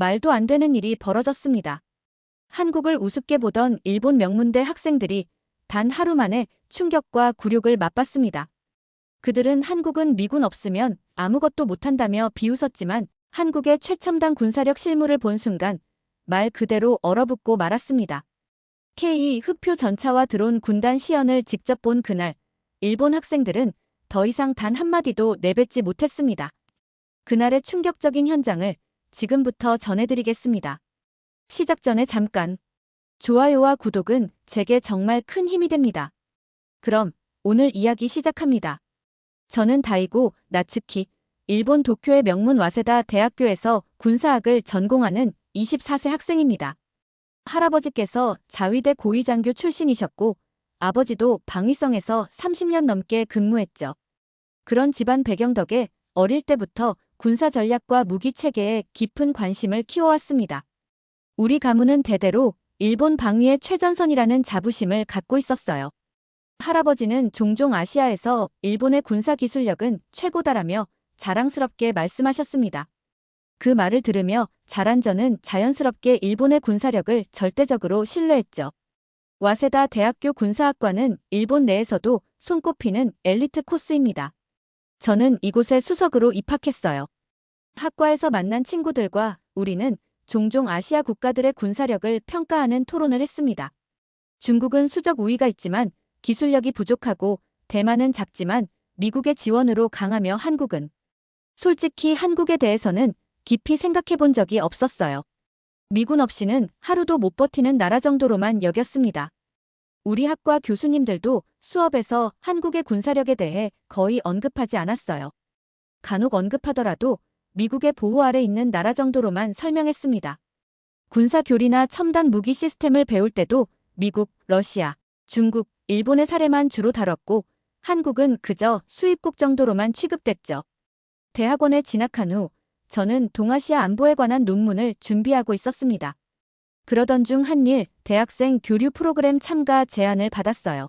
말도 안 되는 일이 벌어졌습니다. 한국을 우습게 보던 일본 명문대 학생들이 단 하루 만에 충격과 굴욕을 맛봤습니다. 그들은 한국은 미군 없으면 아무것도 못한다며 비웃었지만 한국의 최첨단 군사력 실무를 본 순간 말 그대로 얼어붙고 말았습니다. K 흑표 전차와 드론 군단 시연을 직접 본 그날, 일본 학생들은 더 이상 단 한마디도 내뱉지 못했습니다. 그날의 충격적인 현장을 지금부터 전해드리겠습니다. 시작 전에 잠깐. 좋아요와 구독은 제게 정말 큰 힘이 됩니다. 그럼 오늘 이야기 시작합니다. 저는 다이고 나츠키, 일본 도쿄의 명문 와세다 대학교에서 군사학을 전공하는 24세 학생입니다. 할아버지께서 자위대 고위장교 출신이셨고 아버지도 방위성에서 30년 넘게 근무했죠. 그런 집안 배경 덕에 어릴 때부터 군사 전략과 무기 체계에 깊은 관심을 키워왔습니다. 우리 가문은 대대로 일본 방위의 최전선이라는 자부심을 갖고 있었어요. 할아버지는 종종 아시아에서 일본의 군사 기술력은 최고다라며 자랑스럽게 말씀하셨습니다. 그 말을 들으며 자란 저는 자연스럽게 일본의 군사력을 절대적으로 신뢰했죠. 와세다 대학교 군사학과는 일본 내에서도 손꼽히는 엘리트 코스입니다. 저는 이곳에 수석으로 입학했어요. 학과에서 만난 친구들과 우리는 종종 아시아 국가들의 군사력을 평가하는 토론을 했습니다. 중국은 수적 우위가 있지만 기술력이 부족하고 대만은 작지만 미국의 지원으로 강하며 한국은 솔직히 한국에 대해서는 깊이 생각해 본 적이 없었어요. 미군 없이는 하루도 못 버티는 나라 정도로만 여겼습니다. 우리 학과 교수님들도 수업에서 한국의 군사력에 대해 거의 언급하지 않았어요. 간혹 언급하더라도 미국의 보호 아래 있는 나라 정도로만 설명했습니다. 군사 교리나 첨단 무기 시스템을 배울 때도 미국, 러시아, 중국, 일본의 사례만 주로 다뤘고 한국은 그저 수입국 정도로만 취급됐죠. 대학원에 진학한 후 저는 동아시아 안보에 관한 논문을 준비하고 있었습니다. 그러던 중 한일 대학생 교류 프로그램 참가 제안을 받았어요.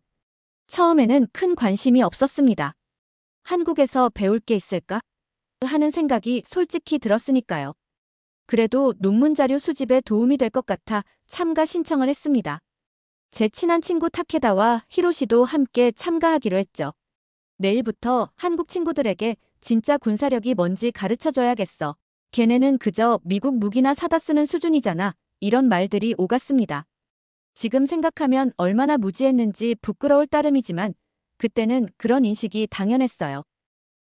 처음에는 큰 관심이 없었습니다. 한국에서 배울 게 있을까? 하는 생각이 솔직히 들었으니까요. 그래도 논문 자료 수집에 도움이 될 것 같아 참가 신청을 했습니다. 제 친한 친구 타케다와 히로시도 함께 참가하기로 했죠. 내일부터 한국 친구들에게 진짜 군사력이 뭔지 가르쳐줘야겠어. 걔네는 그저 미국 무기나 사다 쓰는 수준이잖아. 이런 말들이 오갔습니다. 지금 생각하면 얼마나 무지했는지 부끄러울 따름이지만 그때는 그런 인식이 당연했어요.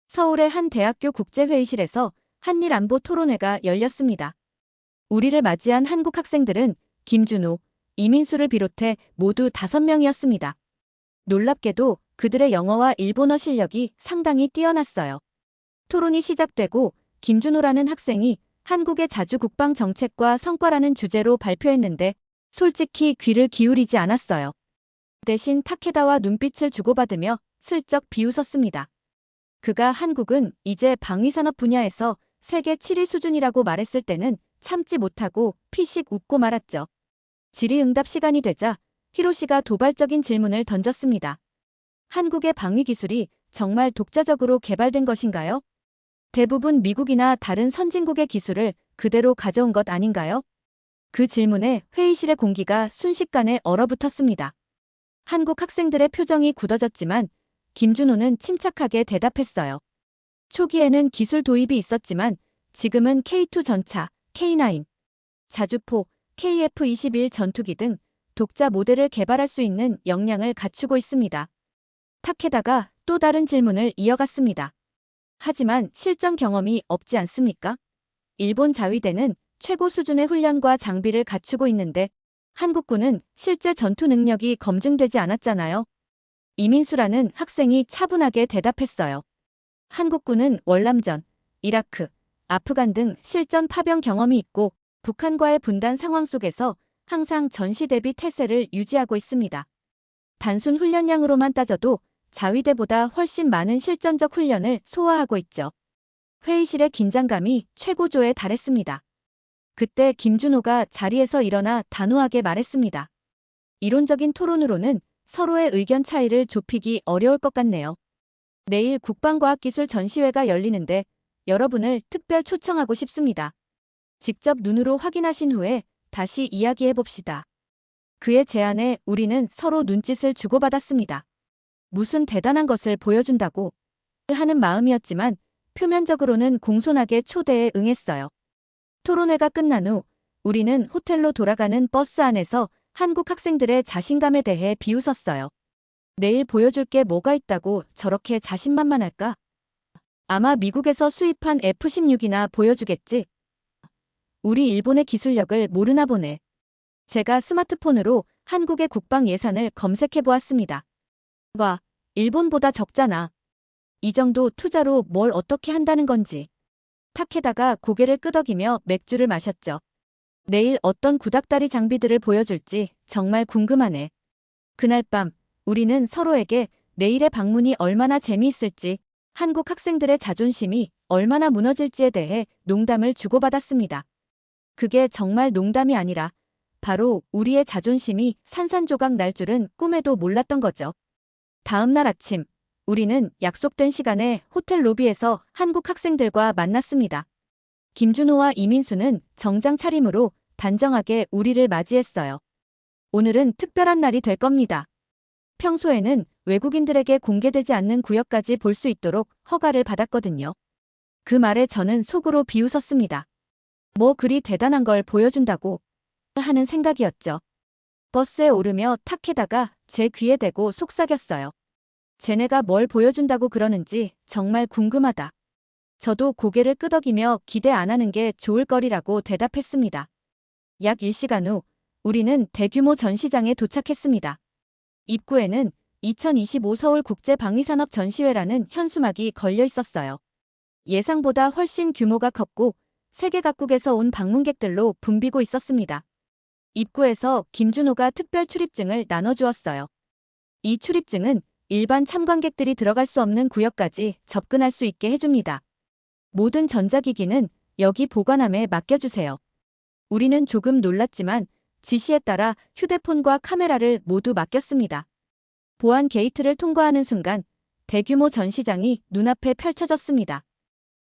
서울의 한 대학교 국제회의실에서 한일 안보 토론회가 열렸습니다. 우리를 맞이한 한국 학생들은 김준호, 이민수를 비롯해 모두 5명이었습니다. 놀랍게도 그들의 영어와 일본어 실력이 상당히 뛰어났어요. 토론이 시작되고 김준호라는 학생이 한국의 자주 국방 정책과 성과라는 주제로 발표했는데 솔직히 귀를 기울이지 않았어요. 대신 타케다와 눈빛을 주고받으며 슬쩍 비웃었습니다. 그가 한국은 이제 방위산업 분야에서 세계 7위 수준이라고 말했을 때는 참지 못하고 피식 웃고 말았죠. 질의응답 시간이 되자 히로시가 도발적인 질문을 던졌습니다. 한국의 방위 기술이 정말 독자적으로 개발된 것인가요? 대부분 미국이나 다른 선진국의 기술을 그대로 가져온 것 아닌가요? 그 질문에 회의실의 공기가 순식간에 얼어붙었습니다. 한국 학생들의 표정이 굳어졌지만 김준호는 침착하게 대답했어요. 초기에는 기술 도입이 있었지만 지금은 K2 전차, K9, 자주포, KF-21 전투기 등 독자 모델을 개발할 수 있는 역량을 갖추고 있습니다. 타케다가 또 다른 질문을 이어갔습니다. 하지만 실전 경험이 없지 않습니까? 일본 자위대는 최고 수준의 훈련과 장비를 갖추고 있는데 한국군은 실제 전투 능력이 검증되지 않았잖아요. 이민수라는 학생이 차분하게 대답했어요. 한국군은 월남전, 이라크, 아프간 등 실전 파병 경험이 있고 북한과의 분단 상황 속에서 항상 전시 대비 태세를 유지하고 있습니다. 단순 훈련량으로만 따져도 자위대보다 훨씬 많은 실전적 훈련을 소화하고 있죠. 회의실의 긴장감이 최고조에 달했습니다. 그때 김준호가 자리에서 일어나 단호하게 말했습니다. 이론적인 토론으로는 서로의 의견 차이를 좁히기 어려울 것 같네요. 내일 국방과학기술 전시회가 열리는데 여러분을 특별 초청하고 싶습니다. 직접 눈으로 확인하신 후에 다시 이야기해 봅시다. 그의 제안에 우리는 서로 눈짓을 주고받았습니다. 무슨 대단한 것을 보여준다고 하는 마음이었지만 표면적으로는 공손하게 초대에 응했어요. 토론회가 끝난 후 우리는 호텔로 돌아가는 버스 안에서 한국 학생들의 자신감에 대해 비웃었어요. 내일 보여줄 게 뭐가 있다고 저렇게 자신만만할까? 아마 미국에서 수입한 F-16이나 보여주겠지? 우리 일본의 기술력을 모르나 보네. 제가 스마트폰으로 한국의 국방 예산을 검색해 보았습니다. 와, 일본보다 적잖아. 이 정도 투자로 뭘 어떻게 한다는 건지. 타케다가 고개를 끄덕이며 맥주를 마셨죠. 내일 어떤 구닥다리 장비들을 보여줄지 정말 궁금하네. 그날 밤 우리는 서로에게 내일의 방문이 얼마나 재미있을지, 한국 학생들의 자존심이 얼마나 무너질지에 대해 농담을 주고받았습니다. 그게 정말 농담이 아니라 바로 우리의 자존심이 산산조각 날 줄은 꿈에도 몰랐던 거죠. 다음 날 아침 우리는 약속된 시간에 호텔 로비에서 한국 학생들과 만났습니다. 김준호와 이민수는 정장 차림으로 단정하게 우리를 맞이했어요. 오늘은 특별한 날이 될 겁니다. 평소에는 외국인들에게 공개되지 않는 구역까지 볼 수 있도록 허가를 받았거든요. 그 말에 저는 속으로 비웃었습니다. 뭐 그리 대단한 걸 보여준다고 하는 생각이었죠. 버스에 오르며 타케다가 제 귀에 대고 속삭였어요. 쟤네가 뭘 보여준다고 그러는지 정말 궁금하다. 저도 고개를 끄덕이며 기대 안 하는 게 좋을 거리라고 대답했습니다. 약 1시간 후 우리는 대규모 전시장에 도착했습니다. 입구에는 2025 서울국제방위산업 전시회라는 현수막이 걸려 있었어요. 예상보다 훨씬 규모가 컸고 세계 각국에서 온 방문객들로 붐비고 있었습니다. 입구에서 김준호가 특별 출입증을 나눠주었어요. 이 출입증은 일반 참관객들이 들어갈 수 없는 구역까지 접근할 수 있게 해줍니다. 모든 전자기기는 여기 보관함에 맡겨주세요. 우리는 조금 놀랐지만 지시에 따라 휴대폰과 카메라를 모두 맡겼습니다. 보안 게이트를 통과하는 순간 대규모 전시장이 눈앞에 펼쳐졌습니다.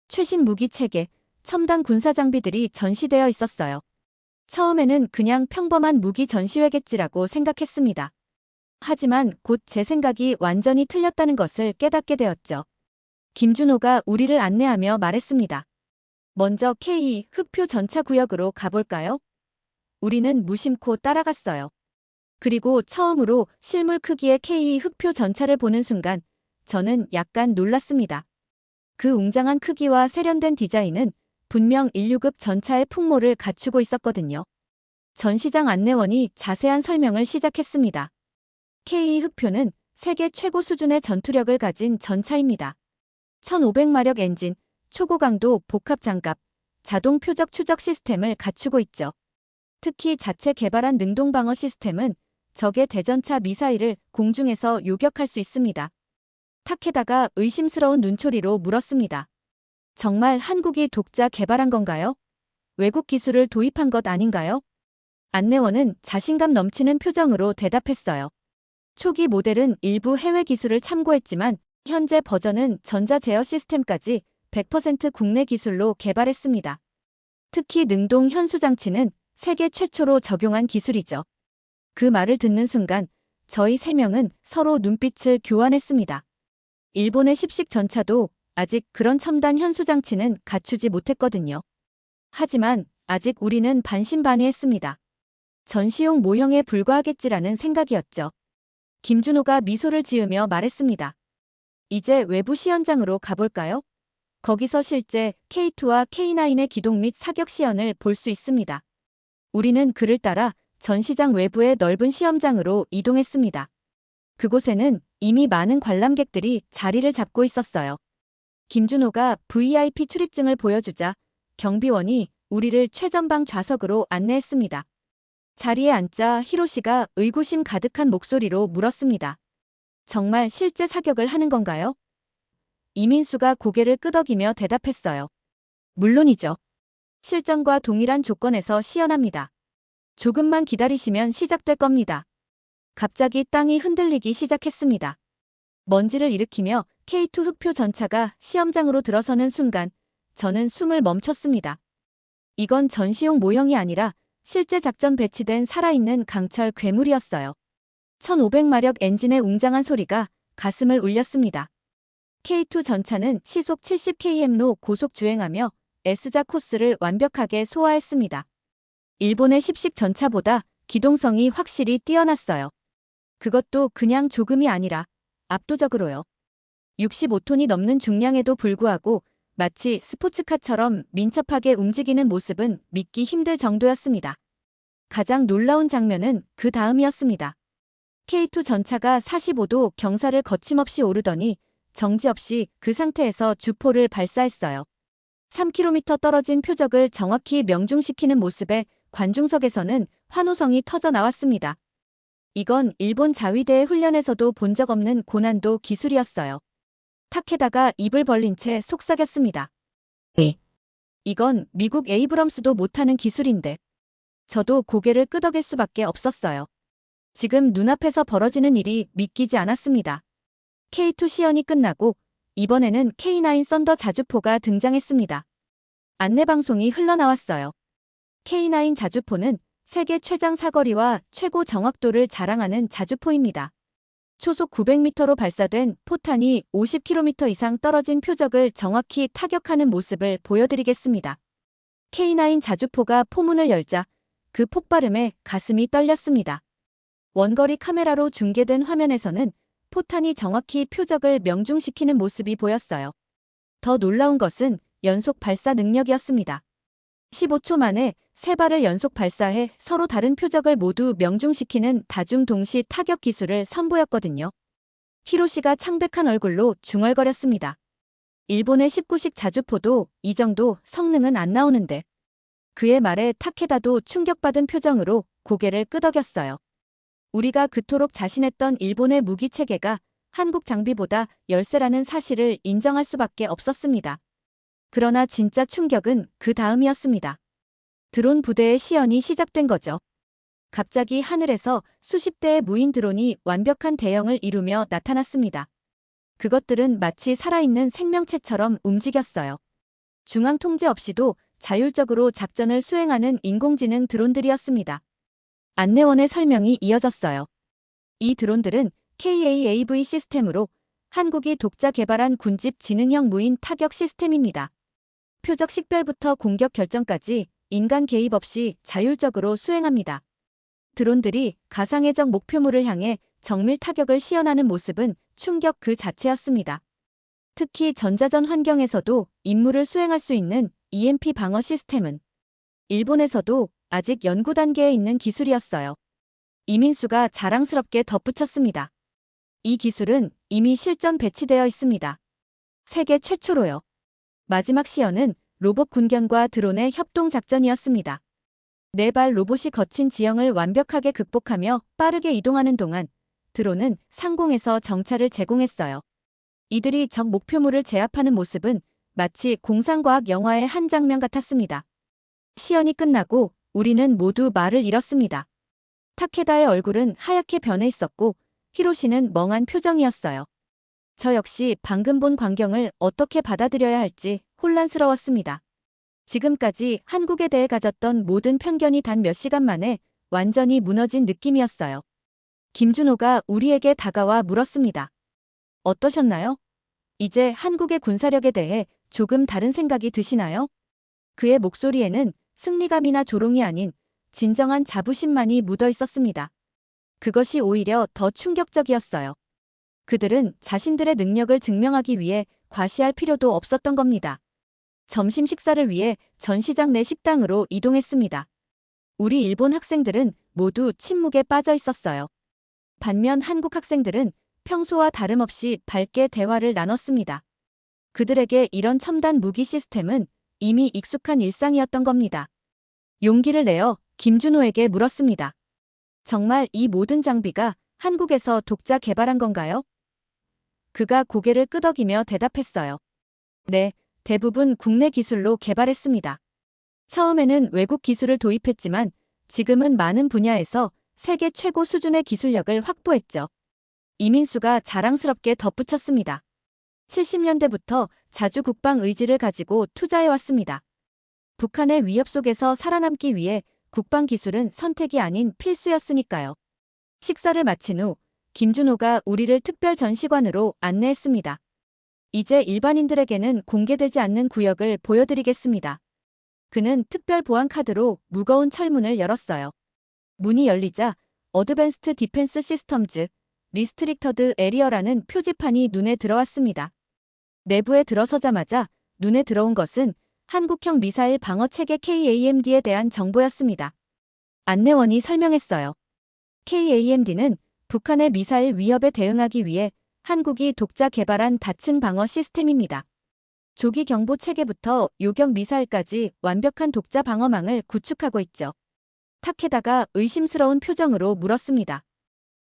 최신 무기 체계, 첨단 군사 장비들이 전시되어 있었어요. 처음에는 그냥 평범한 무기 전시회겠지라고 생각했습니다. 하지만 곧 제 생각이 완전히 틀렸다는 것을 깨닫게 되었죠. 김준호가 우리를 안내하며 말했습니다. 먼저 K 흑표 전차 구역으로 가볼까요? 우리는 무심코 따라갔어요. 그리고 처음으로 실물 크기의 K 흑표 전차를 보는 순간 저는 약간 놀랐습니다. 그 웅장한 크기와 세련된 디자인은 분명 인류급 전차의 풍모를 갖추고 있었거든요. 전시장 안내원이 자세한 설명을 시작했습니다. K 흑표는 세계 최고 수준의 전투력을 가진 전차입니다. 1500마력 엔진, 초고강도 복합 장갑, 자동 표적 추적 시스템을 갖추고 있죠. 특히 자체 개발한 능동방어 시스템은 적의 대전차 미사일을 공중에서 요격할 수 있습니다. 타케다가 의심스러운 눈초리로 물었습니다. 정말 한국이 독자 개발한 건가요? 외국 기술을 도입한 것 아닌가요? 안내원은 자신감 넘치는 표정으로 대답했어요. 초기 모델은 일부 해외 기술을 참고했지만 현재 버전은 전자 제어 시스템까지 100% 국내 기술로 개발했습니다. 특히 능동 현수 장치는 세계 최초로 적용한 기술이죠. 그 말을 듣는 순간 저희 세 명은 서로 눈빛을 교환했습니다. 일본의 십식 전차도 아직 그런 첨단 현수 장치는 갖추지 못했거든요. 하지만 아직 우리는 반신반의했습니다. 전시용 모형에 불과하겠지라는 생각이었죠. 김준호가 미소를 지으며 말했습니다. 이제 외부 시연장으로 가볼까요? 거기서 실제 K2와 K9의 기동 및 사격 시연을 볼 수 있습니다. 우리는 그를 따라 전시장 외부의 넓은 시험장으로 이동했습니다. 그곳에는 이미 많은 관람객들이 자리를 잡고 있었어요. 김준호가 VIP 출입증을 보여주자 경비원이 우리를 최전방 좌석으로 안내했습니다. 자리에 앉자 히로시가 의구심 가득한 목소리로 물었습니다. 정말 실제 사격을 하는 건가요? 이민수가 고개를 끄덕이며 대답했어요. 물론이죠. 실전과 동일한 조건에서 시연합니다. 조금만 기다리시면 시작될 겁니다. 갑자기 땅이 흔들리기 시작했습니다. 먼지를 일으키며 K2 흑표 전차가 시험장으로 들어서는 순간 저는 숨을 멈췄습니다. 이건 전시용 모형이 아니라 실제 작전 배치된 살아있는 강철 괴물이었어요. 1500마력 엔진의 웅장한 소리가 가슴을 울렸습니다. K2 전차는 시속 70km로 고속 주행하며 S자 코스를 완벽하게 소화했습니다. 일본의 10식 전차보다 기동성이 확실히 뛰어났어요. 그것도 그냥 조금이 아니라 압도적으로요. 65톤이 넘는 중량에도 불구하고 마치 스포츠카처럼 민첩하게 움직이는 모습은 믿기 힘들 정도였습니다. 가장 놀라운 장면은 그 다음이었습니다. K2 전차가 45도 경사를 거침없이 오르더니 정지 없이 그 상태에서 주포를 발사했어요. 3km 떨어진 표적을 정확히 명중시키는 모습에 관중석에서는 환호성이 터져 나왔습니다. 이건 일본 자위대의 훈련에서도 본 적 없는 고난도 기술이었어요. 타케다가 입을 벌린 채 속삭였습니다. 이건 미국 에이브럼스도 못하는 기술인데. 저도 고개를 끄덕일 수밖에 없었어요. 지금 눈앞에서 벌어지는 일이 믿기지 않았습니다. K2 시연이 끝나고 이번에는 K9 썬더 자주포가 등장했습니다. 안내방송이 흘러나왔어요. K9 자주포는 세계 최장 사거리와 최고 정확도를 자랑하는 자주포입니다. 초속 900m로 발사된 포탄이 50km 이상 떨어진 표적을 정확히 타격하는 모습을 보여드리겠습니다. K9 자주포가 포문을 열자 그 폭발음에 가슴이 떨렸습니다. 원거리 카메라로 중계된 화면에서는 포탄이 정확히 표적을 명중시키는 모습이 보였어요. 더 놀라운 것은 연속 발사 능력이었습니다. 15초 만에 3발을 연속 발사해 서로 다른 표적을 모두 명중시키는 다중 동시 타격 기술을 선보였거든요. 히로시가 창백한 얼굴로 중얼거렸습니다. 일본의 19식 자주포도 이 정도 성능은 안 나오는데. 그의 말에 타케다도 충격받은 표정으로 고개를 끄덕였어요. 우리가 그토록 자신했던 일본의 무기 체계가 한국 장비보다 열세라는 사실을 인정할 수밖에 없었습니다. 그러나 진짜 충격은 그 다음이었습니다. 드론 부대의 시연이 시작된 거죠. 갑자기 하늘에서 수십 대의 무인 드론이 완벽한 대형을 이루며 나타났습니다. 그것들은 마치 살아있는 생명체처럼 움직였어요. 중앙 통제 없이도 자율적으로 작전을 수행하는 인공지능 드론들이었습니다. 안내원의 설명이 이어졌어요. 이 드론들은 KAAV 시스템으로 한국이 독자 개발한 군집 지능형 무인 타격 시스템입니다. 표적 식별부터 공격 결정까지 인간 개입 없이 자율적으로 수행합니다. 드론들이 가상의 적 목표물을 향해 정밀 타격을 시연하는 모습은 충격 그 자체였습니다. 특히 전자전 환경에서도 임무를 수행할 수 있는 EMP 방어 시스템은 일본에서도 아직 연구 단계에 있는 기술이었어요. 이민수가 자랑스럽게 덧붙였습니다. 이 기술은 이미 실전 배치되어 있습니다. 세계 최초로요. 마지막 시연은 로봇 군견과 드론의 협동 작전이었습니다. 4발 로봇이 거친 지형을 완벽하게 극복하며 빠르게 이동하는 동안 드론은 상공에서 정찰을 제공했어요. 이들이 적 목표물을 제압하는 모습은 마치 공상과학 영화의 한 장면 같았습니다. 시연이 끝나고 우리는 모두 말을 잃었습니다. 타케다의 얼굴은 하얗게 변해 있었고 히로시는 멍한 표정이었어요. 저 역시 방금 본 광경을 어떻게 받아들여야 할지 혼란스러웠습니다. 지금까지 한국에 대해 가졌던 모든 편견이 단 몇 시간 만에 완전히 무너진 느낌이었어요. 김준호가 우리에게 다가와 물었습니다. 어떠셨나요? 이제 한국의 군사력에 대해 조금 다른 생각이 드시나요? 그의 목소리에는 승리감이나 조롱이 아닌 진정한 자부심만이 묻어 있었습니다. 그것이 오히려 더 충격적이었어요. 그들은 자신들의 능력을 증명하기 위해 과시할 필요도 없었던 겁니다. 점심 식사를 위해 전시장 내 식당으로 이동했습니다. 우리 일본 학생들은 모두 침묵에 빠져 있었어요. 반면 한국 학생들은 평소와 다름없이 밝게 대화를 나눴습니다. 그들에게 이런 첨단 무기 시스템은 이미 익숙한 일상이었던 겁니다. 용기를 내어 김준호에게 물었습니다. 정말 이 모든 장비가 한국에서 독자 개발한 건가요? 그가 고개를 끄덕이며 대답했어요. 네, 대부분 국내 기술로 개발했습니다. 처음에는 외국 기술을 도입했지만 지금은 많은 분야에서 세계 최고 수준의 기술력을 확보했죠. 이민수가 자랑스럽게 덧붙였습니다. 70년대부터 자주 국방 의지를 가지고 투자해왔습니다. 북한의 위협 속에서 살아남기 위해 국방기술은 선택이 아닌 필수였으니까요. 식사를 마친 후 김준호가 우리를 특별 전시관으로 안내했습니다. 이제 일반인들에게는 공개되지 않는 구역을 보여드리겠습니다. 그는 특별 보안 카드로 무거운 철문을 열었어요. 문이 열리자 어드밴스트 디펜스 시스템즈, 리스트릭터드 에리어라는 표지판이 눈에 들어왔습니다. 내부에 들어서자마자 눈에 들어온 것은 한국형 미사일 방어 체계 KAMD에 대한 정보였습니다. 안내원이 설명했어요. KAMD는 북한의 미사일 위협에 대응하기 위해 한국이 독자 개발한 다층 방어 시스템입니다. 조기 경보 체계부터 요격 미사일까지 완벽한 독자 방어망을 구축하고 있죠. 타케다가 의심스러운 표정으로 물었습니다.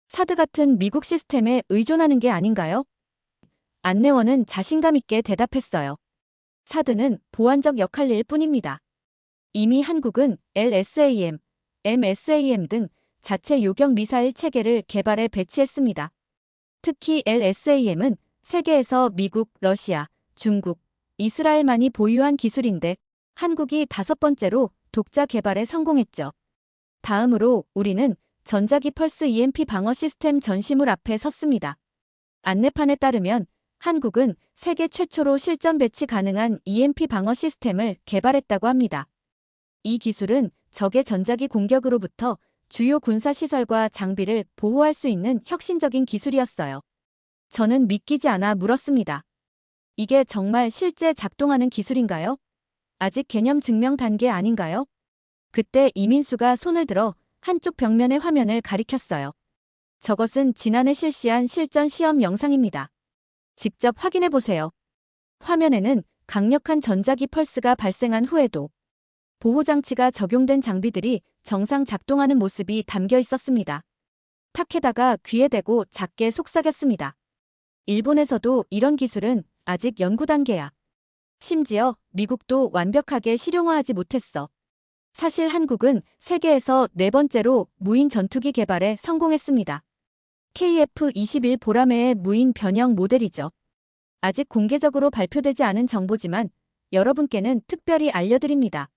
사드 같은 미국 시스템에 의존하는 게 아닌가요? 안내원은 자신감 있게 대답했어요. 사드는 보완적 역할일 뿐입니다. 이미 한국은 LSAM, MSAM 등 자체 요격 미사일 체계를 개발해 배치했습니다. 특히 LSAM은 세계에서 미국, 러시아, 중국, 이스라엘만이 보유한 기술인데 한국이 5번째로 독자 개발에 성공했죠. 다음으로 우리는 전자기 펄스 EMP 방어 시스템 전시물 앞에 섰습니다. 안내판에 따르면 한국은 세계 최초로 실전 배치 가능한 EMP 방어 시스템을 개발했다고 합니다. 이 기술은 적의 전자기 공격으로부터 주요 군사시설과 장비를 보호할 수 있는 혁신적인 기술이었어요. 저는 믿기지 않아 물었습니다. 이게 정말 실제 작동하는 기술인가요? 아직 개념 증명 단계 아닌가요? 그때 이민수가 손을 들어 한쪽 벽면의 화면을 가리켰어요. 저것은 지난해 실시한 실전 시험 영상입니다. 직접 확인해 보세요. 화면에는 강력한 전자기 펄스가 발생한 후에도 보호장치가 적용된 장비들이 정상 작동하는 모습이 담겨 있었습니다. 타케다가 귀에 대고 작게 속삭였습니다. 일본에서도 이런 기술은 아직 연구 단계야. 심지어 미국도 완벽하게 실용화하지 못했어. 사실 한국은 세계에서 4번째로 무인 전투기 개발에 성공했습니다. KF-21 보라매의 무인 변형 모델이죠. 아직 공개적으로 발표되지 않은 정보지만 여러분께는 특별히 알려드립니다.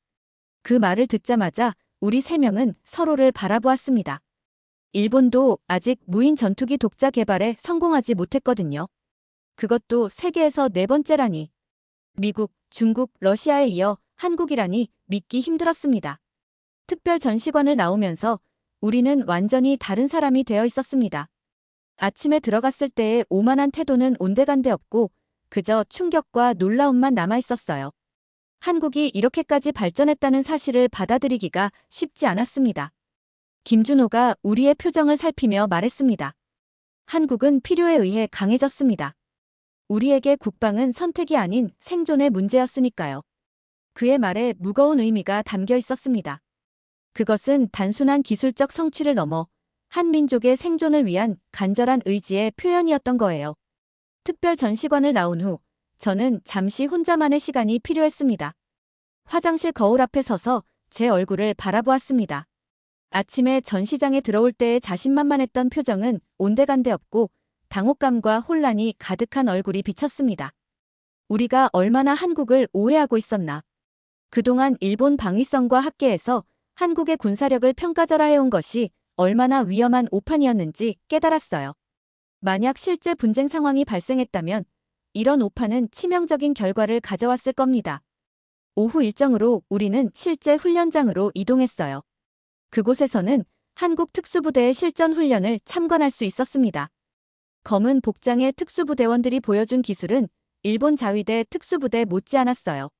그 말을 듣자마자 우리 3명은 서로를 바라보았습니다. 일본도 아직 무인 전투기 독자 개발에 성공하지 못했거든요. 그것도 세계에서 4번째라니. 미국, 중국, 러시아에 이어 한국이라니 믿기 힘들었습니다. 특별 전시관을 나오면서 우리는 완전히 다른 사람이 되어 있었습니다. 아침에 들어갔을 때의 오만한 태도는 온데간데 없고 그저 충격과 놀라움만 남아 있었어요. 한국이 이렇게까지 발전했다는 사실을 받아들이기가 쉽지 않았습니다. 김준호가 우리의 표정을 살피며 말했습니다. 한국은 필요에 의해 강해졌습니다. 우리에게 국방은 선택이 아닌 생존의 문제였으니까요. 그의 말에 무거운 의미가 담겨 있었습니다. 그것은 단순한 기술적 성취를 넘어 한 민족의 생존을 위한 간절한 의지의 표현이었던 거예요. 특별 전시관을 나온 후 저는 잠시 혼자만의 시간이 필요했습니다. 화장실 거울 앞에 서서 제 얼굴을 바라보았습니다. 아침에 전시장에 들어올 때의 자신만만했던 표정은 온데간데 없고 당혹감과 혼란이 가득한 얼굴이 비쳤습니다. 우리가 얼마나 한국을 오해하고 있었나. 그동안 일본 방위성과 학계에서 한국의 군사력을 평가절하해온 것이 얼마나 위험한 오판이었는지 깨달았어요. 만약 실제 분쟁 상황이 발생했다면 이런 오판은 치명적인 결과를 가져왔을 겁니다. 오후 일정으로 우리는 실제 훈련장으로 이동했어요. 그곳에서는 한국 특수부대의 실전 훈련을 참관할 수 있었습니다. 검은 복장의 특수부대원들이 보여준 기술은 일본 자위대 특수부대 못지않았어요.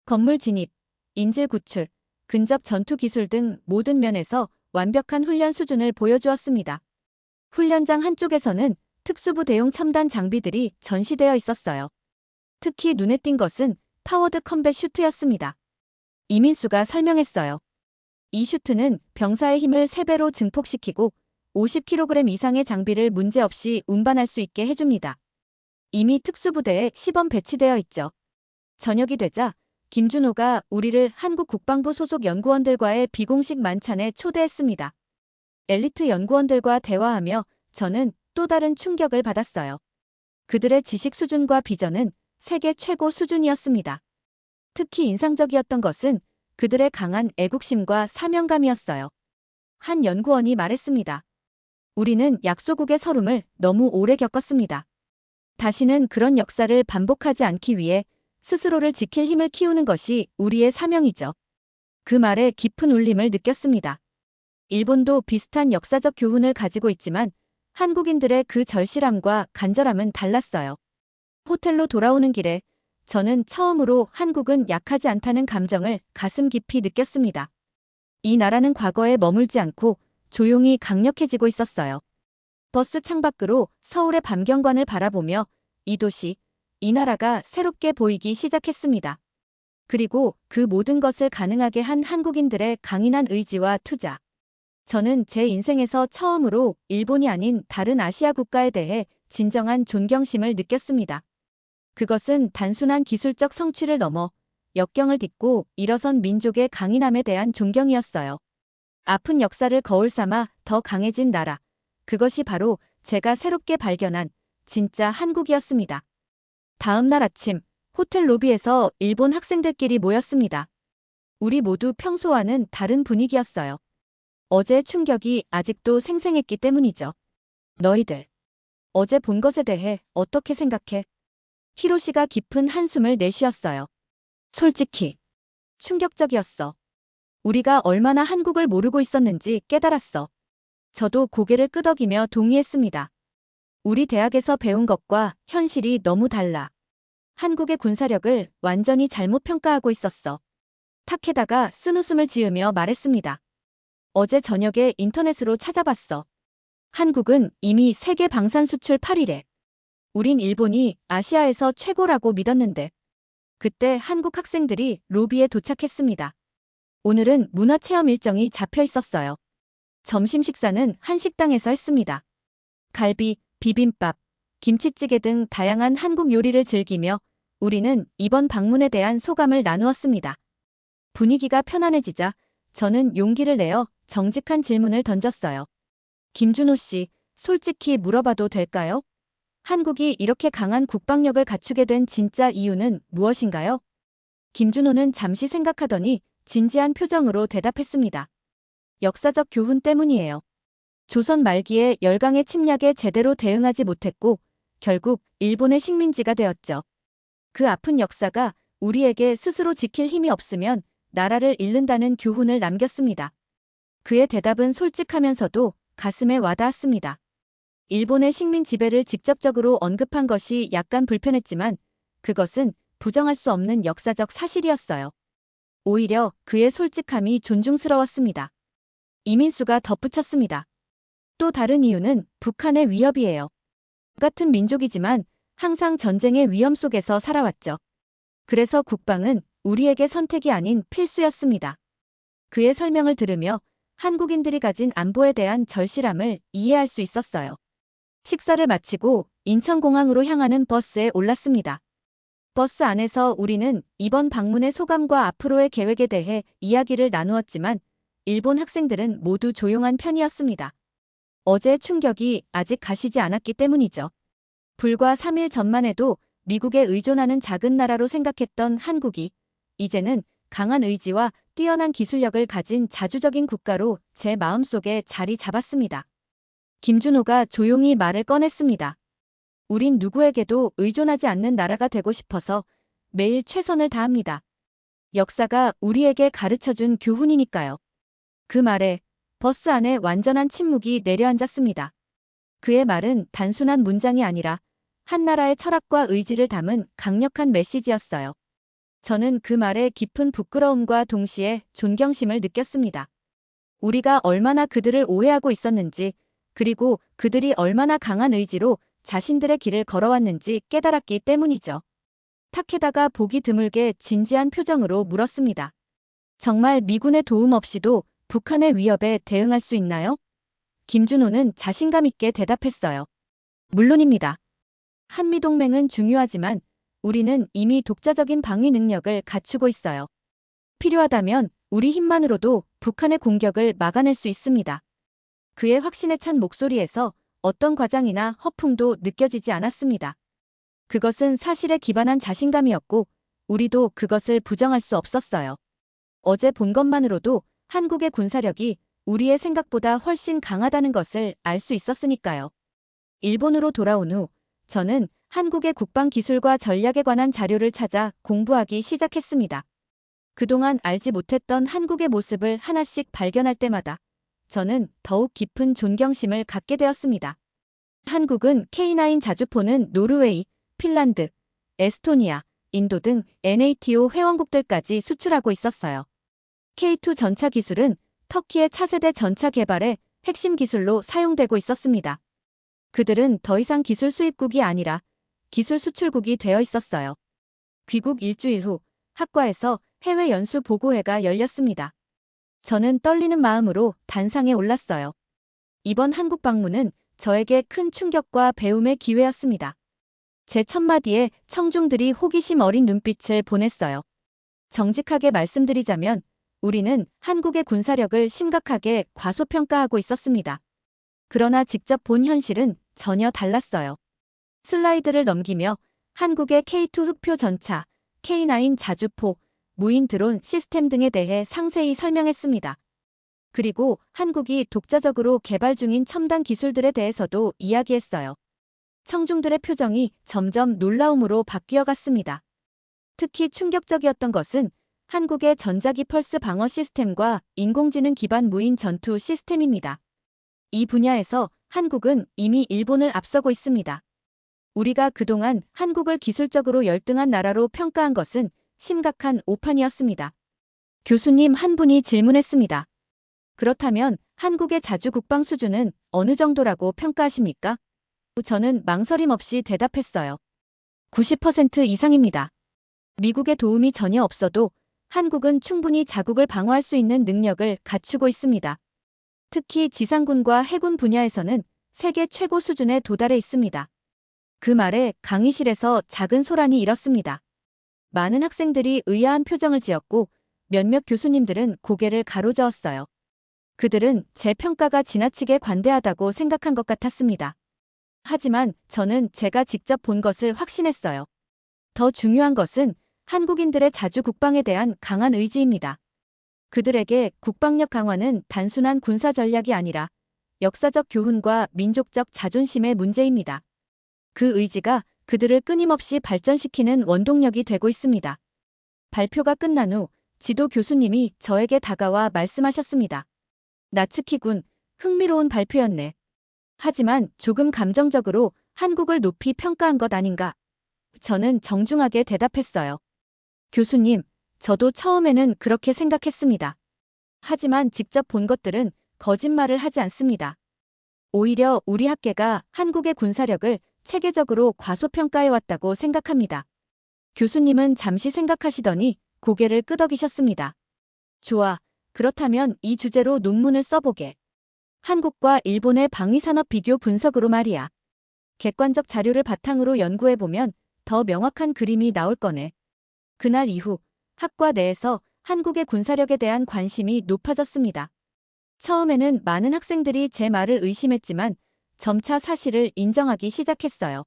건물 진입, 인질 구출, 근접 전투 기술 등 모든 면에서 완벽한 훈련 수준을 보여주었습니다. 훈련장 한쪽에서는 특수부 대용 첨단 장비들이 전시되어 있었어요. 특히 눈에 띈 것은 파워드 컴뱃 슈트였습니다. 이민수가 설명했어요. 이 슈트는 병사의 힘을 3배로 증폭시키고 50kg 이상의 장비를 문제없이 운반할 수 있게 해줍니다. 이미 특수부대에 시범 배치되어 있죠. 저녁이 되자 김준호가 우리를 한국 국방부 소속 연구원들과의 비공식 만찬에 초대했습니다. 엘리트 연구원들과 대화하며 저는 또 다른 충격을 받았어요. 그들의 지식 수준과 비전은 세계 최고 수준이었습니다. 특히 인상적이었던 것은 그들의 강한 애국심과 사명감이었어요. 한 연구원이 말했습니다. 우리는 약소국의 서름을 너무 오래 겪었습니다. 다시는 그런 역사를 반복하지 않기 위해 스스로를 지킬 힘을 키우는 것이 우리의 사명이죠. 그 말에 깊은 울림을 느꼈습니다. 일본도 비슷한 역사적 교훈을 가지고 있지만 한국인들의 그 절실함과 간절함은 달랐어요. 호텔로 돌아오는 길에 저는 처음으로 한국은 약하지 않다는 감정을 가슴 깊이 느꼈습니다. 이 나라는 과거에 머물지 않고 조용히 강력해지고 있었어요. 버스 창밖으로 서울의 밤경관을 바라보며 이 도시, 이 나라가 새롭게 보이기 시작했습니다. 그리고 그 모든 것을 가능하게 한 한국인들의 강인한 의지와 투자. 저는 제 인생에서 처음으로 일본이 아닌 다른 아시아 국가에 대해 진정한 존경심을 느꼈습니다. 그것은 단순한 기술적 성취를 넘어 역경을 딛고 일어선 민족의 강인함에 대한 존경이었어요. 아픈 역사를 거울 삼아 더 강해진 나라. 그것이 바로 제가 새롭게 발견한 진짜 한국이었습니다. 다음 날 아침, 호텔 로비에서 일본 학생들끼리 모였습니다. 우리 모두 평소와는 다른 분위기였어요. 어제의 충격이 아직도 생생했기 때문이죠. 너희들, 어제 본 것에 대해 어떻게 생각해? 히로시가 깊은 한숨을 내쉬었어요. 솔직히, 충격적이었어. 우리가 얼마나 한국을 모르고 있었는지 깨달았어. 저도 고개를 끄덕이며 동의했습니다. 우리 대학에서 배운 것과 현실이 너무 달라. 한국의 군사력을 완전히 잘못 평가하고 있었어. 타케다가 쓴웃음을 지으며 말했습니다. 어제 저녁에 인터넷으로 찾아봤어. 한국은 이미 세계 방산 수출 8위래. 우린 일본이 아시아에서 최고라고 믿었는데. 그때 한국 학생들이 로비에 도착했습니다. 오늘은 문화체험 일정이 잡혀 있었어요. 점심 식사는 한식당에서 했습니다. 갈비, 비빔밥, 김치찌개 등 다양한 한국 요리를 즐기며 우리는 이번 방문에 대한 소감을 나누었습니다. 분위기가 편안해지자 저는 용기를 내어 정직한 질문을 던졌어요. 김준호 씨, 솔직히 물어봐도 될까요? 한국이 이렇게 강한 국방력을 갖추게 된 진짜 이유는 무엇인가요? 김준호는 잠시 생각하더니 진지한 표정으로 대답했습니다. 역사적 교훈 때문이에요. 조선 말기에 열강의 침략에 제대로 대응하지 못했고 결국 일본의 식민지가 되었죠. 그 아픈 역사가 우리에게 스스로 지킬 힘이 없으면 나라를 잃는다는 교훈을 남겼습니다. 그의 대답은 솔직하면서도 가슴에 와닿았습니다. 일본의 식민 지배를 직접적으로 언급한 것이 약간 불편했지만 그것은 부정할 수 없는 역사적 사실이었어요. 오히려 그의 솔직함이 존중스러웠습니다. 이민수가 덧붙였습니다. 또 다른 이유는 북한의 위협이에요. 같은 민족이지만 항상 전쟁의 위험 속에서 살아왔죠. 그래서 국방은 우리에게 선택이 아닌 필수였습니다. 그의 설명을 들으며 한국인들이 가진 안보에 대한 절실함을 이해할 수 있었어요. 식사를 마치고 인천공항으로 향하는 버스에 올랐습니다. 버스 안에서 우리는 이번 방문의 소감과 앞으로의 계획에 대해 이야기를 나누었지만 일본 학생들은 모두 조용한 편이었습니다. 어제의 충격이 아직 가시지 않았기 때문이죠. 불과 3일 전만 해도 미국에 의존하는 작은 나라로 생각했던 한국이 이제는 강한 의지와 뛰어난 기술력을 가진 자주적인 국가로 제 마음속에 자리 잡았습니다. 김준호가 조용히 말을 꺼냈습니다. 우린 누구에게도 의존하지 않는 나라가 되고 싶어서 매일 최선을 다합니다. 역사가 우리에게 가르쳐준 교훈이니까요. 그 말에 버스 안에 완전한 침묵이 내려앉았습니다. 그의 말은 단순한 문장이 아니라 한 나라의 철학과 의지를 담은 강력한 메시지였어요. 저는 그 말에 깊은 부끄러움과 동시에 존경심을 느꼈습니다. 우리가 얼마나 그들을 오해하고 있었는지, 그리고 그들이 얼마나 강한 의지로 자신들의 길을 걸어왔는지 깨달았기 때문이죠. 타케다가 보기 드물게 진지한 표정으로 물었습니다. 정말 미군의 도움 없이도 북한의 위협에 대응할 수 있나요? 김준호는 자신감 있게 대답했어요. 물론입니다. 한미동맹은 중요하지만 우리는 이미 독자적인 방위 능력을 갖추고 있어요. 필요하다면 우리 힘만으로도 북한의 공격을 막아낼 수 있습니다. 그의 확신에 찬 목소리에서 어떤 과장이나 허풍도 느껴지지 않았습니다. 그것은 사실에 기반한 자신감이었고 우리도 그것을 부정할 수 없었어요. 어제 본 것만으로도 한국의 군사력이 우리의 생각보다 훨씬 강하다는 것을 알 수 있었으니까요. 일본으로 돌아온 후 저는 한국의 국방 기술과 전략에 관한 자료를 찾아 공부하기 시작했습니다. 그동안 알지 못했던 한국의 모습을 하나씩 발견할 때마다 저는 더욱 깊은 존경심을 갖게 되었습니다. 한국은 K9 자주포는 노르웨이, 핀란드, 에스토니아, 인도 등 NATO 회원국들까지 수출하고 있었어요. K2 전차 기술은 터키의 차세대 전차 개발의 핵심 기술로 사용되고 있었습니다. 그들은 더 이상 기술 수입국이 아니라 기술 수출국이 되어 있었어요. 귀국 일주일 후 학과에서 해외 연수 보고회가 열렸습니다. 저는 떨리는 마음으로 단상에 올랐어요. 이번 한국 방문은 저에게 큰 충격과 배움의 기회였습니다. 제 첫마디에 청중들이 호기심 어린 눈빛을 보냈어요. 정직하게 말씀드리자면 우리는 한국의 군사력을 심각하게 과소평가하고 있었습니다. 그러나 직접 본 현실은 전혀 달랐어요. 슬라이드를 넘기며 한국의 K2 흑표 전차, K9 자주포, 무인 드론 시스템 등에 대해 상세히 설명했습니다. 그리고 한국이 독자적으로 개발 중인 첨단 기술들에 대해서도 이야기했어요. 청중들의 표정이 점점 놀라움으로 바뀌어 갔습니다. 특히 충격적이었던 것은 한국의 전자기 펄스 방어 시스템과 인공지능 기반 무인 전투 시스템입니다. 이 분야에서 한국은 이미 일본을 앞서고 있습니다. 우리가 그동안 한국을 기술적으로 열등한 나라로 평가한 것은 심각한 오판이었습니다. 교수님 한 분이 질문했습니다. 그렇다면 한국의 자주 국방 수준은 어느 정도라고 평가하십니까? 저는 망설임 없이 대답했어요. 90% 이상입니다. 미국의 도움이 전혀 없어도 한국은 충분히 자국을 방어할 수 있는 능력을 갖추고 있습니다. 특히 지상군과 해군 분야에서는 세계 최고 수준에 도달해 있습니다. 그 말에 강의실에서 작은 소란이 일었습니다. 많은 학생들이 의아한 표정을 지었고 몇몇 교수님들은 고개를 가로저었어요. 그들은 제 평가가 지나치게 관대하다고 생각한 것 같았습니다. 하지만 저는 제가 직접 본 것을 확신했어요. 더 중요한 것은 한국인들의 자주 국방에 대한 강한 의지입니다. 그들에게 국방력 강화는 단순한 군사 전략이 아니라 역사적 교훈과 민족적 자존심의 문제입니다. 그 의지가 그들을 끊임없이 발전시키는 원동력이 되고 있습니다. 발표가 끝난 후 지도 교수님이 저에게 다가와 말씀하셨습니다. 나츠키군, 흥미로운 발표였네. 하지만 조금 감정적으로 한국을 높이 평가한 것 아닌가? 저는 정중하게 대답했어요. 교수님, 저도 처음에는 그렇게 생각했습니다. 하지만 직접 본 것들은 거짓말을 하지 않습니다. 오히려 우리 학계가 한국의 군사력을 체계적으로 과소평가해왔다고 생각합니다. 교수님은 잠시 생각하시더니 고개를 끄덕이셨습니다. 좋아, 그렇다면 이 주제로 논문을 써보게. 한국과 일본의 방위산업 비교 분석으로 말이야. 객관적 자료를 바탕으로 연구해보면 더 명확한 그림이 나올 거네. 그날 이후 학과 내에서 한국의 군사력에 대한 관심이 높아졌습니다. 처음에는 많은 학생들이 제 말을 의심했지만 점차 사실을 인정하기 시작했어요.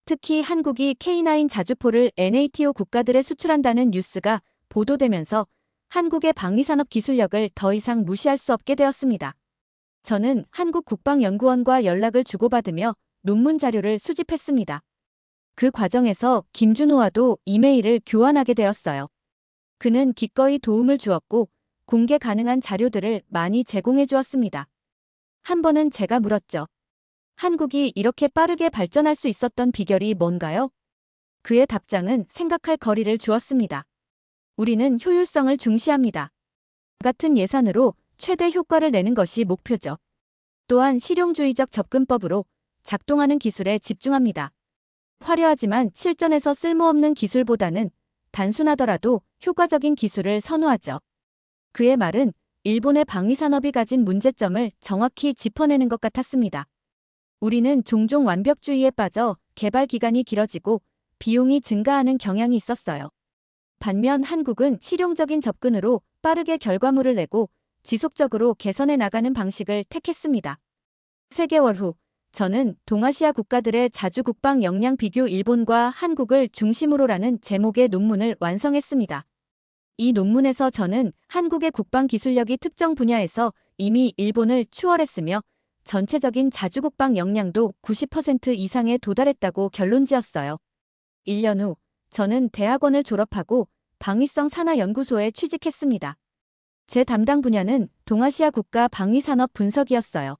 특히 한국이 K9 자주포를 NATO 국가들에 수출한다는 뉴스가 보도되면서 한국의 방위산업 기술력을 더 이상 무시할 수 없게 되었습니다. 저는 한국국방연구원과 연락을 주고받으며 논문 자료를 수집했습니다. 그 과정에서 김준호와도 이메일을 교환하게 되었어요. 그는 기꺼이 도움을 주었고 공개 가능한 자료들을 많이 제공해 주었습니다. 한 번은 제가 물었죠. 한국이 이렇게 빠르게 발전할 수 있었던 비결이 뭔가요? 그의 답장은 생각할 거리를 주었습니다. 우리는 효율성을 중시합니다. 같은 예산으로 최대 효과를 내는 것이 목표죠. 또한 실용주의적 접근법으로 작동하는 기술에 집중합니다. 화려하지만 실전에서 쓸모없는 기술보다는 단순하더라도 효과적인 기술을 선호하죠. 그의 말은 일본의 방위산업이 가진 문제점을 정확히 짚어내는 것 같았습니다. 우리는 종종 완벽주의에 빠져 개발 기간이 길어지고 비용이 증가하는 경향이 있었어요. 반면 한국은 실용적인 접근으로 빠르게 결과물을 내고 지속적으로 개선해 나가는 방식을 택했습니다. 3개월 후 저는 동아시아 국가들의 자주 국방 역량 비교 일본과 한국을 중심으로라는 제목의 논문을 완성했습니다. 이 논문에서 저는 한국의 국방 기술력이 특정 분야에서 이미 일본을 추월했으며 전체적인 자주국방 역량도 90% 이상에 도달했다고 결론지었어요. 1년 후 저는 대학원을 졸업하고 방위성 산하연구소에 취직했습니다. 제 담당 분야는 동아시아 국가 방위산업 분석이었어요.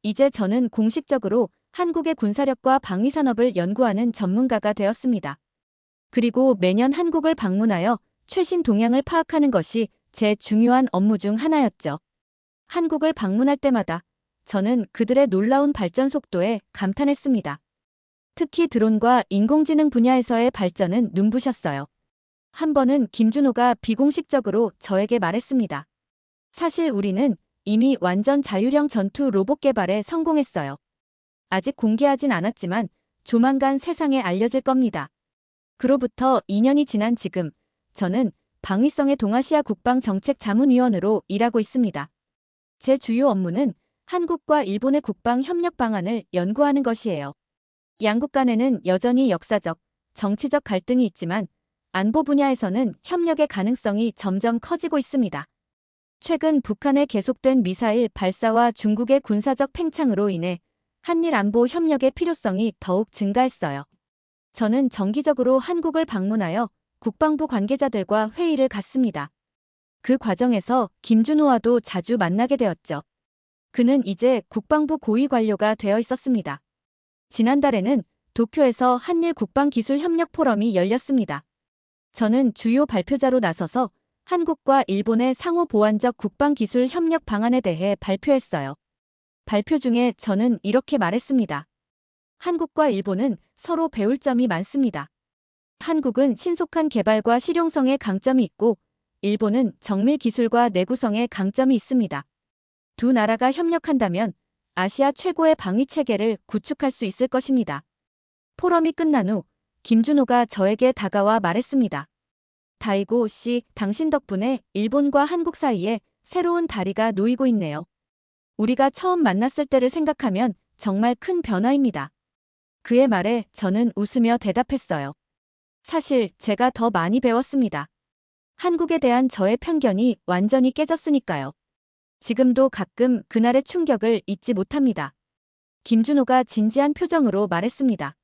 이제 저는 공식적으로 한국의 군사력과 방위산업을 연구하는 전문가가 되었습니다. 그리고 매년 한국을 방문하여 최신 동향을 파악하는 것이 제 중요한 업무 중 하나였죠. 한국을 방문할 때마다 저는 그들의 놀라운 발전 속도에 감탄했습니다. 특히 드론과 인공지능 분야에서의 발전은 눈부셨어요. 한 번은 김준호가 비공식적으로 저에게 말했습니다. 사실 우리는 이미 완전 자율형 전투 로봇 개발에 성공했어요. 아직 공개하진 않았지만 조만간 세상에 알려질 겁니다. 그로부터 2년이 지난 지금 저는 방위성의 동아시아 국방정책자문위원으로 일하고 있습니다. 제 주요 업무는 한국과 일본의 국방 협력 방안을 연구하는 것이에요. 양국 간에는 여전히 역사적, 정치적 갈등이 있지만 안보 분야에서는 협력의 가능성이 점점 커지고 있습니다. 최근 북한의 계속된 미사일 발사와 중국의 군사적 팽창으로 인해 한일 안보 협력의 필요성이 더욱 증가했어요. 저는 정기적으로 한국을 방문하여 국방부 관계자들과 회의를 갖습니다. 그 과정에서 김준호와도 자주 만나게 되었죠. 그는 이제 국방부 고위 관료가 되어 있었습니다. 지난달에는 도쿄에서 한일 국방기술 협력 포럼이 열렸습니다. 저는 주요 발표자로 나서서 한국과 일본의 상호 보완적 국방기술 협력 방안에 대해 발표했어요. 발표 중에 저는 이렇게 말했습니다. 한국과 일본은 서로 배울 점이 많습니다. 한국은 신속한 개발과 실용성에 강점이 있고 일본은 정밀 기술과 내구성에 강점이 있습니다. 두 나라가 협력한다면 아시아 최고의 방위 체계를 구축할 수 있을 것입니다. 포럼이 끝난 후 김준호가 저에게 다가와 말했습니다. 다이고 씨, 당신 덕분에 일본과 한국 사이에 새로운 다리가 놓이고 있네요. 우리가 처음 만났을 때를 생각하면 정말 큰 변화입니다. 그의 말에 저는 웃으며 대답했어요. 사실 제가 더 많이 배웠습니다. 한국에 대한 저의 편견이 완전히 깨졌으니까요. 지금도 가끔 그날의 충격을 잊지 못합니다. 김준호가 진지한 표정으로 말했습니다.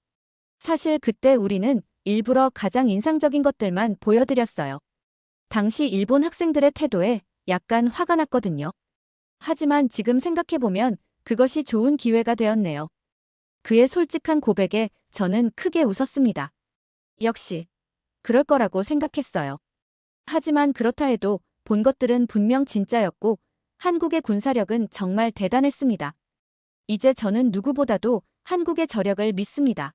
사실 그때 우리는 일부러 가장 인상적인 것들만 보여드렸어요. 당시 일본 학생들의 태도에 약간 화가 났거든요. 하지만 지금 생각해보면 그것이 좋은 기회가 되었네요. 그의 솔직한 고백에 저는 크게 웃었습니다. 역시 그럴 거라고 생각했어요. 하지만 그렇다 해도 본 것들은 분명 진짜였고 한국의 군사력은 정말 대단했습니다. 이제 저는 누구보다도 한국의 저력을 믿습니다.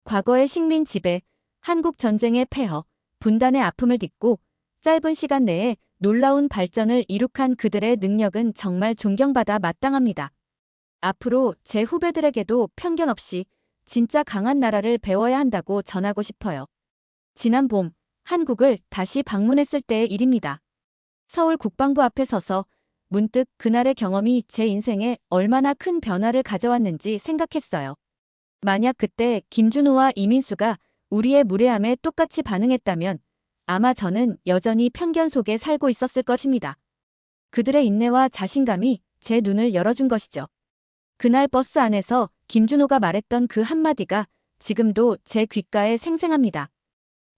과거의 식민 지배, 한국 전쟁의 폐허, 분단의 아픔을 딛고 짧은 시간 내에 놀라운 발전을 이룩한 그들의 능력은 정말 존경받아 마땅합니다. 앞으로 제 후배들에게도 편견 없이 진짜 강한 나라를 배워야 한다고 전하고 싶어요. 지난 봄, 한국을 다시 방문했을 때의 일입니다. 서울 국방부 앞에 서서 문득 그날의 경험이 제 인생에 얼마나 큰 변화를 가져왔는지 생각했어요. 만약 그때 김준호와 이민수가 우리의 무례함에 똑같이 반응했다면 아마 저는 여전히 편견 속에 살고 있었을 것입니다. 그들의 인내와 자신감이 제 눈을 열어준 것이죠. 그날 버스 안에서 김준호가 말했던 그 한마디가 지금도 제 귓가에 생생합니다.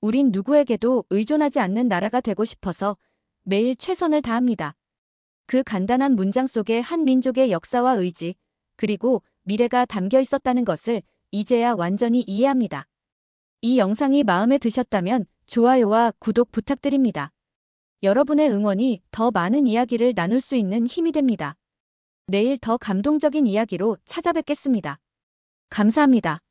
우린 누구에게도 의존하지 않는 나라가 되고 싶어서 매일 최선을 다합니다. 그 간단한 문장 속에 한 민족의 역사와 의지, 그리고 미래가 담겨 있었다는 것을 이제야 완전히 이해합니다. 이 영상이 마음에 드셨다면 좋아요와 구독 부탁드립니다. 여러분의 응원이 더 많은 이야기를 나눌 수 있는 힘이 됩니다. 내일 더 감동적인 이야기로 찾아뵙겠습니다. 감사합니다.